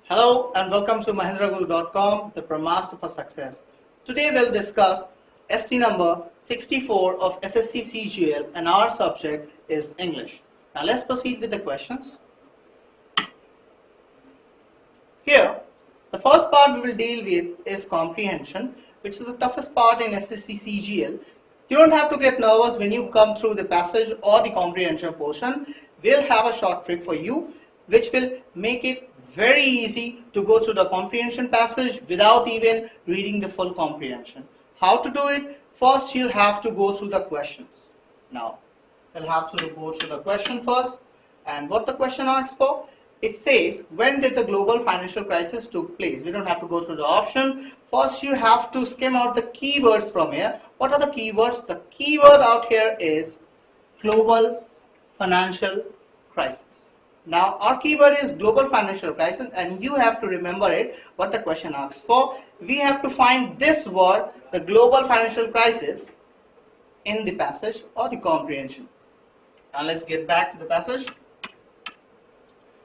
Hello and welcome to Mahendras.com, the Brahmastra for Success. Today we'll discuss ST number 64 of SSC CGL and our subject is English. Now let's proceed with the questions. Here, the first part we will deal with is comprehension, which is the toughest part in SSC CGL. You don't have to get nervous when you come through the passage or the comprehension portion. We'll have a short trick for you, which will make it very easy to go through the comprehension passage without even reading the full comprehension. How to do it? First, you'll have to go through the questions. Now, we'll have to go through the question first. And what the question asks for? It says, when did the global financial crisis took place? We don't have to go through the option. First, you have to skim out the keywords from here. What are the keywords? The keyword out here is global financial crisis. Now, our keyword is global financial crisis, and you have to remember it, what the question asks for. We have to find this word, the global financial crisis, in the passage or the comprehension. Now, let's get back to the passage.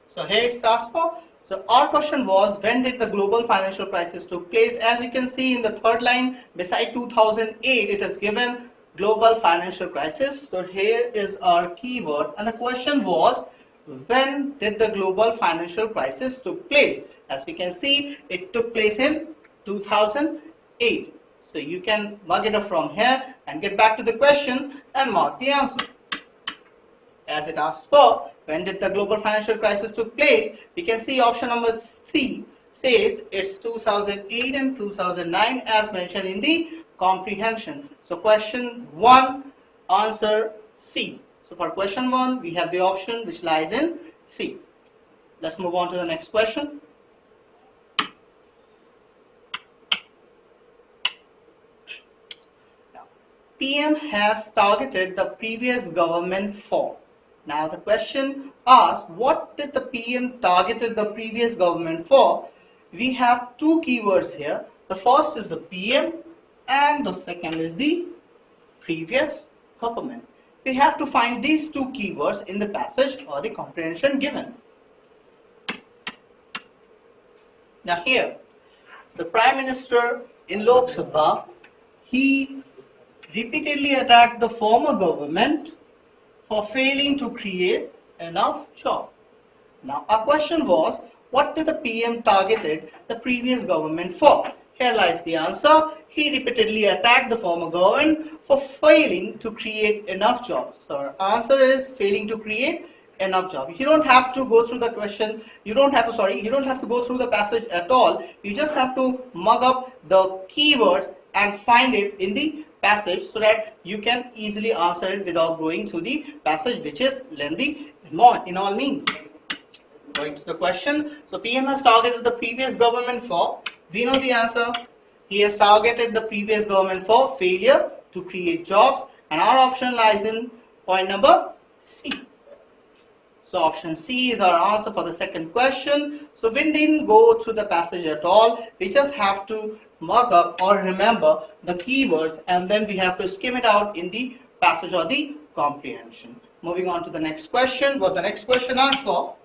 So here it starts for. So our question was, when did the global financial crisis took place? As you can see in the third line, beside 2008, it is given global financial crisis. So here is our keyword, and the question was, when did the global financial crisis took place? As we can see, it took place in 2008. So you can mug it up from here and get back to the question and mark the answer. As it asked for, when did the global financial crisis took place? We can see option number C says it's 2008 and 2009 as mentioned in the comprehension. So question 1, answer C. So for question 1, we have the option which lies in C. Let's move on to the next question. Now, PM has targeted the previous government for. Now the question asks, what did the PM targeted the previous government for? We have two keywords here. The first is the PM and the second is the previous government. We have to find these two keywords in the passage or the comprehension given. Now here, the Prime Minister in Lok Sabha, he repeatedly attacked the former government for failing to create enough jobs. Now our question was, what did the PM targeted the previous government for? Here lies the answer. He repeatedly attacked the former government for failing to create enough jobs. So our answer is failing to create enough jobs. You don't have to go through the question. You don't have to go through the passage at all. You just have to mug up the keywords and find it in the passage so that you can easily answer it without going through the passage, which is lengthy in all means. Going to the question. So PM has targeted the previous government for. We know the answer. He has targeted the previous government for failure to create jobs, and our option lies in point number C. So option C is our answer for the second question. So we didn't go through the passage at all. We just have to mark up or remember the keywords, and then we have to skim it out in the passage or the comprehension. Moving on to the next question. What the next question asks for,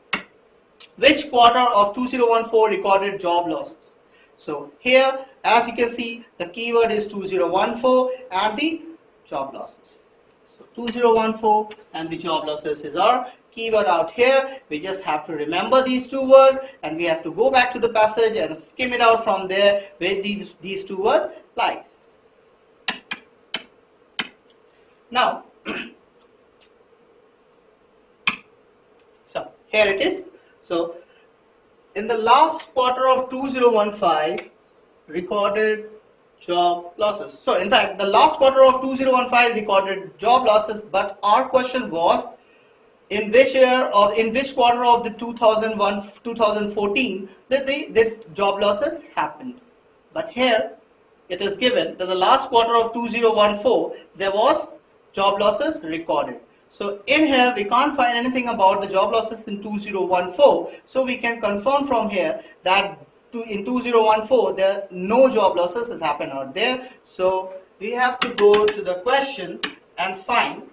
which quarter of 2014 recorded job losses? So here, as you can see, the keyword is 2014 and the job losses. So 2014 and the job losses is our keyword out here. We just have to remember these two words, and we have to go back to the passage and skim it out from there where these two words lies. Now, so here it is. So in the last quarter of 2015 recorded job losses. So in fact, the last quarter of 2015 recorded job losses, but our question was, in which year or in which quarter of the 2014 did job losses happened. But here it is given that the last quarter of 2014 there was job losses recorded. So in here we can't find anything about the job losses in 2014. So we can confirm from here that in 2014 there no job losses has happened out there. So we have to go to the question and find.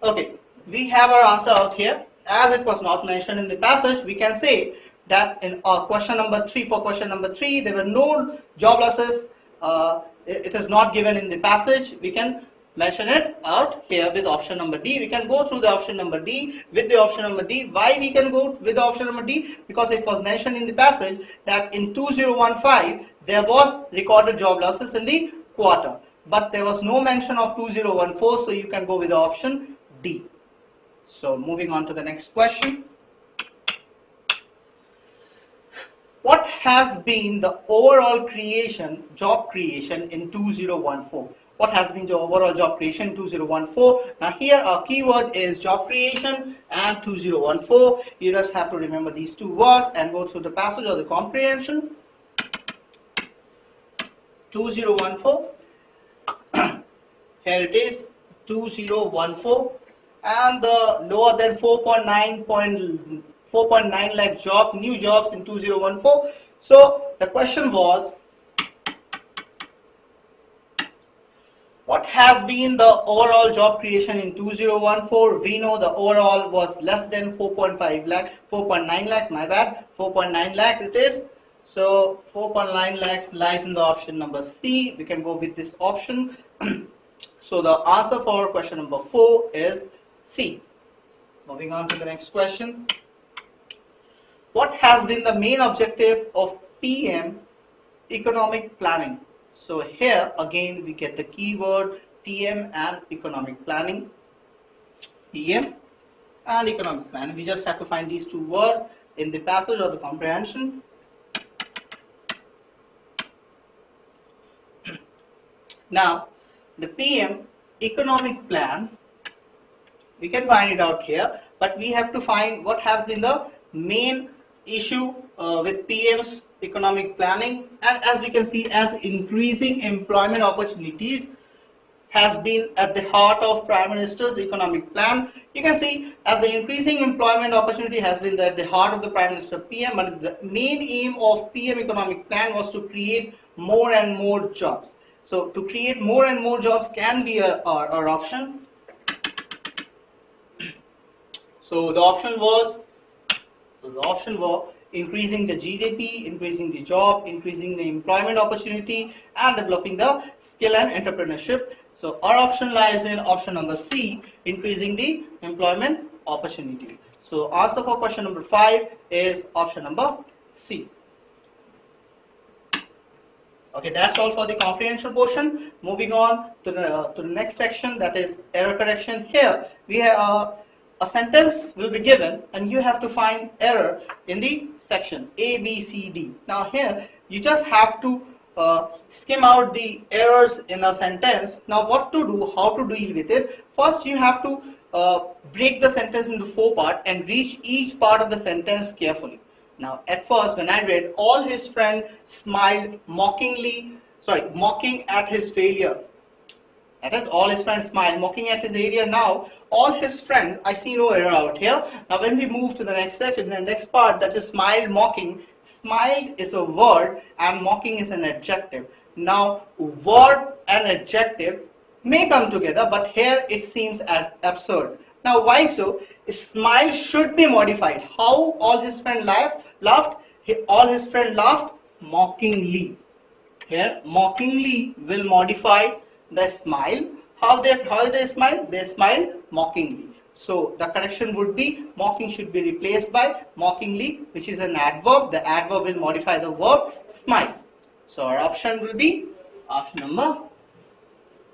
Okay, we have our answer out here. As it was not mentioned in the passage, we can say that in question number 3, for question number 3, there were no job losses. It is not given in the passage. We can mention it out here with option number D. We can go through the option number D with the option number D. Why we can go with the option number D? Because it was mentioned in the passage that in 2015 there was recorded job losses in the quarter, but there was no mention of 2014, so you can go with the option D. So moving on to the next question. What has been the overall job creation in 2014? What has been the overall job creation in 2014? Now here our keyword is job creation and 2014. You just have to remember these two words and go through the passage or the comprehension. 2014. Here it is, 2014, and the lower than 4.9 lakh new jobs in 2014. So the question was, what has been the overall job creation in 2014? We know the overall was less than 4.9 lakhs, my bad, 4.9 lakhs it is. So 4.9 lakhs lies in the option number C. We can go with this option. So the answer for question number 4 is C. Moving on to the next question. What has been the main objective of PM economic planning? So here again we get the keyword PM and economic planning. PM and economic planning. We just have to find these two words in the passage or the comprehension. Now the PM economic plan, we can find it out here, but we have to find what has been the main issue with PM's economic planning. And as we can see, as increasing employment opportunities has been at the heart of Prime Minister's economic plan. You can see as the increasing employment opportunity has been at the heart of the Prime Minister PM, but the main aim of PM economic plan was to create more and more jobs. So to create more and more jobs can be our option. So the option was increasing the GDP, increasing the job, increasing the employment opportunity, and developing the skill and entrepreneurship. So our option lies in option number C, increasing the employment opportunity. So answer for question number 5 is option number C. Okay, that's all for the comprehension portion. Moving on to the next section, that is error correction. Here we have a sentence will be given and you have to find error in the section A, B, C, D. Now here you just have to skim out the errors in a sentence. Now what to do, how to deal with it? First you have to break the sentence into 4 parts and read each part of the sentence carefully. Now at first when I read, all his friends smiled mocking at his failure. That is, all his friends smiled mocking at his failure. Now all his friends, I see no error out here. Now when we move to the next section, the next part, that is smiled mocking. Smiled is a word and mocking is an adjective. Now word and adjective may come together, but here it seems absurd. Now why so? Smile should be modified. How all his friends laughed? All his friends laughed mockingly. Here mockingly will modify the smile. How they smile? They smile mockingly. So the correction would be mocking should be replaced by mockingly, which is an adverb. The adverb will modify the verb smile. So our option will be option number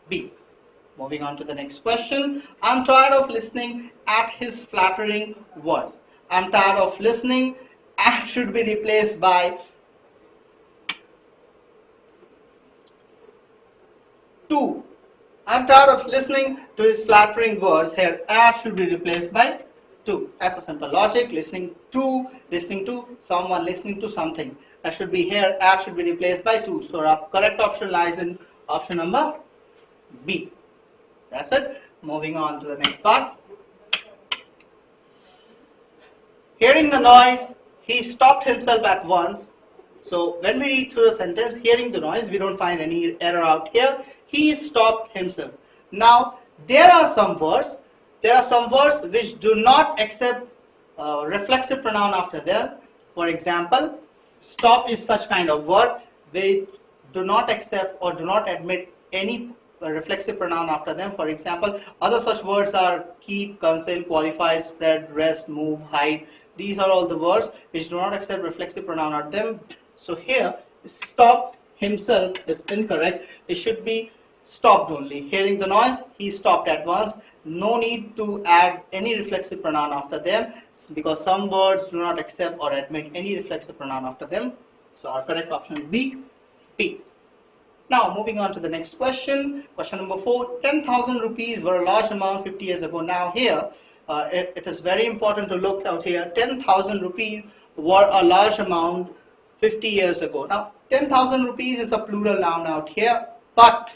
B. Moving on to the next question. I'm tired of listening at his flattering words. I'm tired of listening at should be replaced by 2. I'm tired of listening to his flattering words. Here at should be replaced by 2. As a simple logic, listening to someone, listening to something. That should be here, at should be replaced by 2. So our correct option lies in option number B. That's it. Moving on to the next part. Hearing the noise, he stopped himself at once. So when we read through the sentence, hearing the noise, we don't find any error out here. He stopped himself. Now there are some words which do not accept reflexive pronoun after them. For example, stop is such kind of word which do not accept or do not admit any reflexive pronoun after them. For example, other such words are keep, conceal, qualify, spread, rest, move, hide. These are all the words which do not accept reflexive pronoun after them. So here, stopped himself is incorrect. It should be stopped only. Hearing the noise, he stopped at once. No need to add any reflexive pronoun after them because some words do not accept or admit any reflexive pronoun after them. So our correct option would be B. Now moving on to the next question. Question number 4. 10,000 rupees were a large amount 50 years ago. Now here it is very important to look out here. 10,000 rupees were a large amount 50 years ago. Now 10,000 rupees is a plural noun out here, but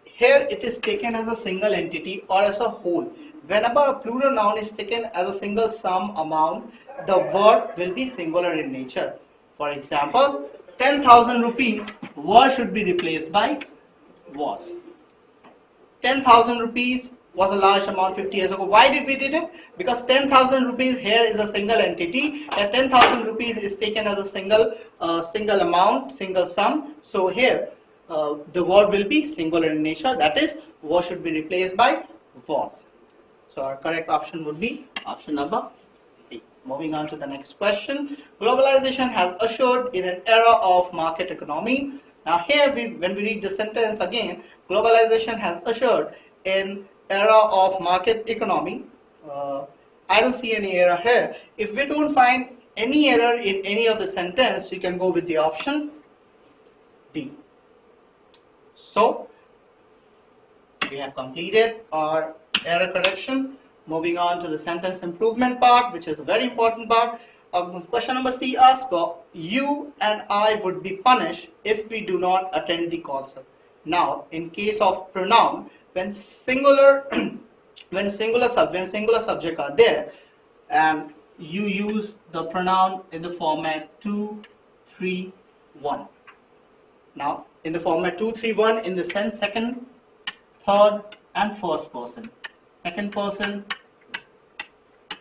here it is taken as a single entity or as a whole. Whenever a plural noun is taken as a single sum amount, the word will be singular in nature. For example, 10,000 rupees, were should be replaced by was. 10,000 rupees was a large amount 50 years ago. Why did we did it? Because 10,000 rupees here is a single entity. That 10,000 rupees is taken as a single amount, single sum. So here the word will be singular in nature. That is, was should be replaced by was. So our correct option would be option number B. Moving on to the next question. Globalization has ushered in an era of market economy. Now here when we read the sentence again, globalization has ushered in era of market economy. I don't see any error here. If we don't find any error in any of the sentence, you can go with the option D. So we have completed our error correction. Moving on to the sentence improvement part, which is a very important part. Question number C asks for, you and I would be punished if we do not attend the concert. Now, in case of pronoun, when singular subject are there, and you use the pronoun in the format 2, 3, 1. Now, in the format 2, 3, 1, in the sense second, third, and first person. Second person,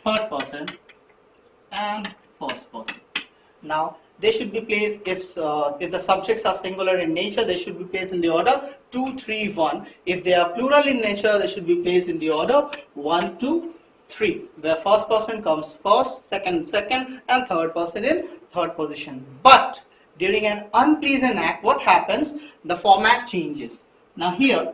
third person, and first person. Now they should be placed, if the subjects are singular in nature, they should be placed in the order 2, 3, 1. If they are plural in nature, they should be placed in the order 1, 2, 3, where first person comes first, second, and third person in third position. But during an unpleasant act, what happens? The format changes. Now here,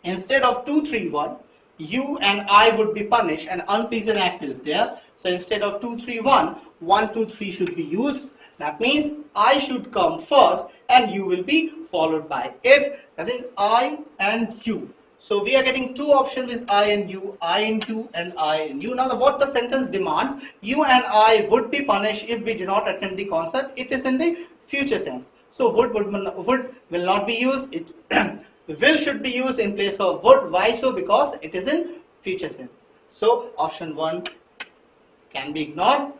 instead of 2, 3, 1, you and I would be punished. An unpleasant act is there. So instead of 2, 3, 1, 1, 2, 3 should be used. That means I should come first and you will be followed by it. That is I and you. So we are getting two options is I and you, I and you, and I and you. Now what the sentence demands, you and I would be punished if we do not attend the concert. It is in the future tense. So would will not be used. It will should be used in place of would. Why so? Because it is in future tense. So option 1 can be ignored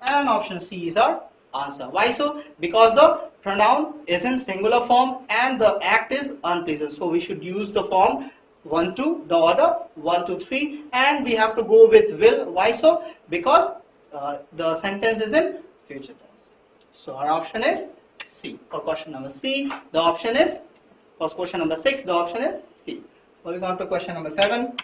and option C is our answer. Why so? Because the pronoun is in singular form and the act is unpleasant. So we should use the form 1, 2, the order 1, 2, 3, and we have to go with will. Why so? Because the sentence is in future tense. So our option is C. For question number C, the option is, for question number 6, the option is C. Moving on to question number 7.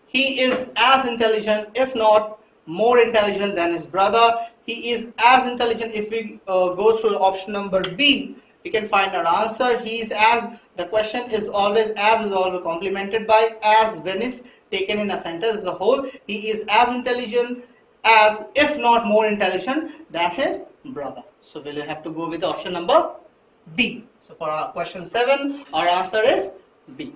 He is as intelligent, if not more intelligent than his brother. He is as intelligent. If we go through option number B, we can find our answer. He is as, the question is always as is always complemented by as when is taken in a sentence as a whole. He is as intelligent as, if not more intelligent than his brother. So we'll have to go with option number B. So for our question 7, our answer is B.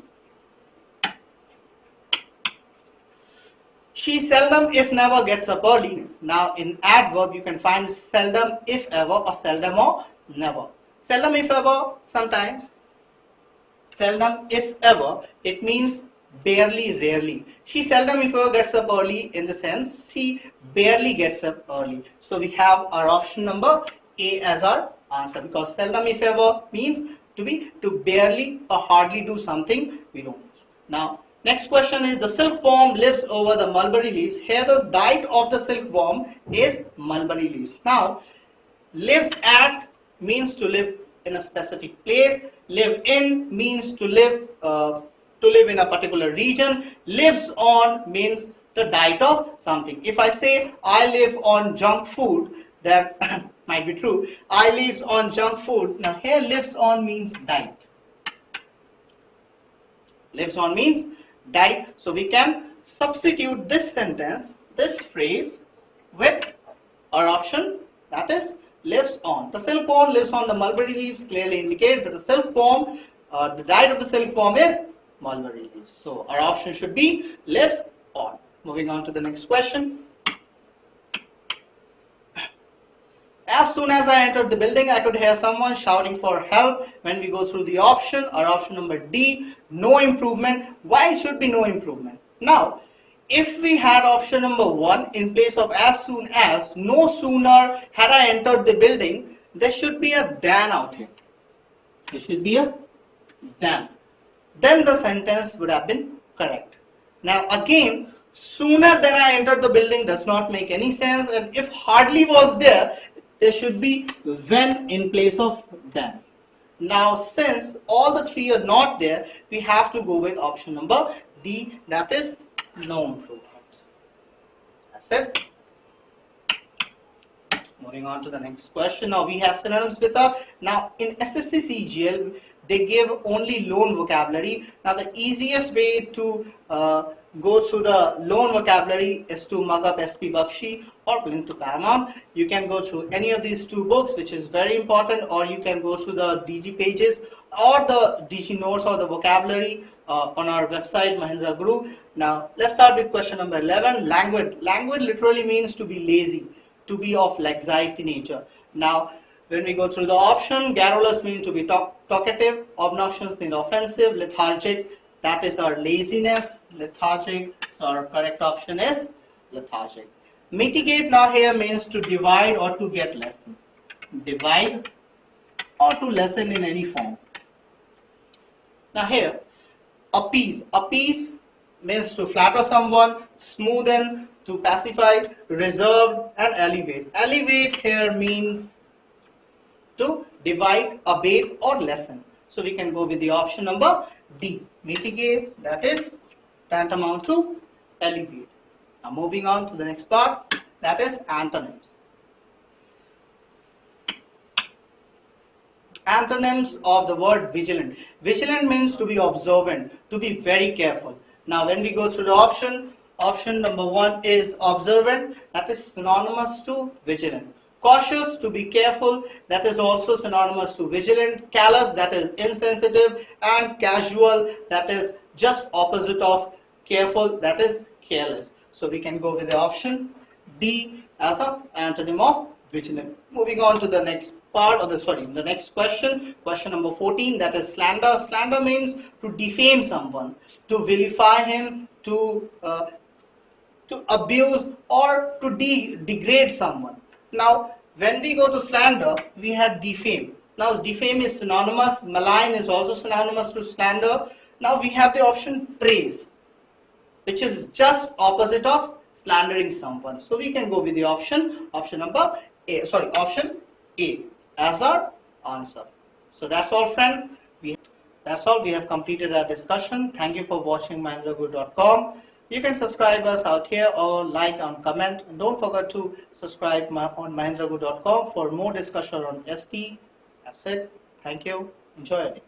She seldom if never gets up early. Now in adverb you can find seldom if ever or seldom or never. Seldom if ever, sometimes. Seldom if ever, it means barely, rarely. She seldom if ever gets up early in the sense she barely gets up early. So we have our option number A as our answer, because seldom if ever means to barely or hardly do something we don't. Now Next question is the silkworm lives over the mulberry leaves. Here the diet of the silkworm is mulberry leaves. Now, lives at means to live in a specific place. Live in means to live in a particular region. Lives on means the diet of something. If I say I live on junk food, that might be true. I lives on junk food. Now here lives on means diet. Lives on means diet. So we can substitute this sentence, this phrase with our option, that is lives on. The silkworm lives on the mulberry leaves clearly indicate that the silkworm, the diet of the silkworm is mulberry leaves. So our option should be lives on. Moving on to the next question. As soon as I entered the building, I could hear someone shouting for help. When we go through the option, our option number D, no improvement. Why it should be no improvement? Now, if we had option number 1 in place of as soon as, no sooner had I entered the building, there should be a than out here. There should be a than. Then the sentence would have been correct. Now again, sooner than I entered the building does not make any sense, and if hardly was there, there should be when in place of than. Now since all the three are not there, we have to go with option number D, that is no improvement. That's it. Moving on to the next question. Now we have synonyms with a. Now in SSC CGL they give only loan vocabulary. Now the easiest way to go through the loan vocabulary is to mug up SP Bakshi or Link to Paramount. You can go through any of these two books, which is very important, or you can go through the DG pages or the DG notes or the vocabulary on our website Mahendra Guru. Now let's start with question number 11. Languid. Languid literally means to be lazy, to be of laxity nature. Now when we go through the option, garrulous means to be talkative, obnoxious means offensive, lethargic, that is our laziness, lethargic, so our correct option is lethargic. Mitigate now here means to divide or to get lessen. Divide or to lessen in any form. Now here, appease. Appease means to flatter someone, smoothen, to pacify, reserve, and elevate. Elevate here means to divide, abate, or lessen. So we can go with the option number D. Mitigate, that is tantamount to elevate. Now moving on to the next part, that is antonyms. Antonyms of the word vigilant. Vigilant means to be observant, to be very careful. Now when we go through the option number 1 is observant, that is synonymous to vigilant. Cautious, to be careful, that is also synonymous to vigilant. Callous, that is insensitive, and casual, that is just opposite of careful, that is careless. So we can go with the option D as an antonym of vigilant. Moving on to the next part, or the next question, question number 14, that is slander. Slander means to defame someone, to vilify him, to abuse, or to degrade someone. Now, when we go to slander, we have defame. Now, defame is synonymous. Malign is also synonymous to slander. Now, we have the option praise, which is just opposite of slandering someone. So, we can go with the option number A. Option A as our answer. So, that's all, friend. That's all. We have completed our discussion. Thank you for watching mahendraguru.com. You can subscribe us out here or like and comment. And don't forget to subscribe on mahendraguru.com for more discussion on ST. That's it. Thank you. Enjoy it.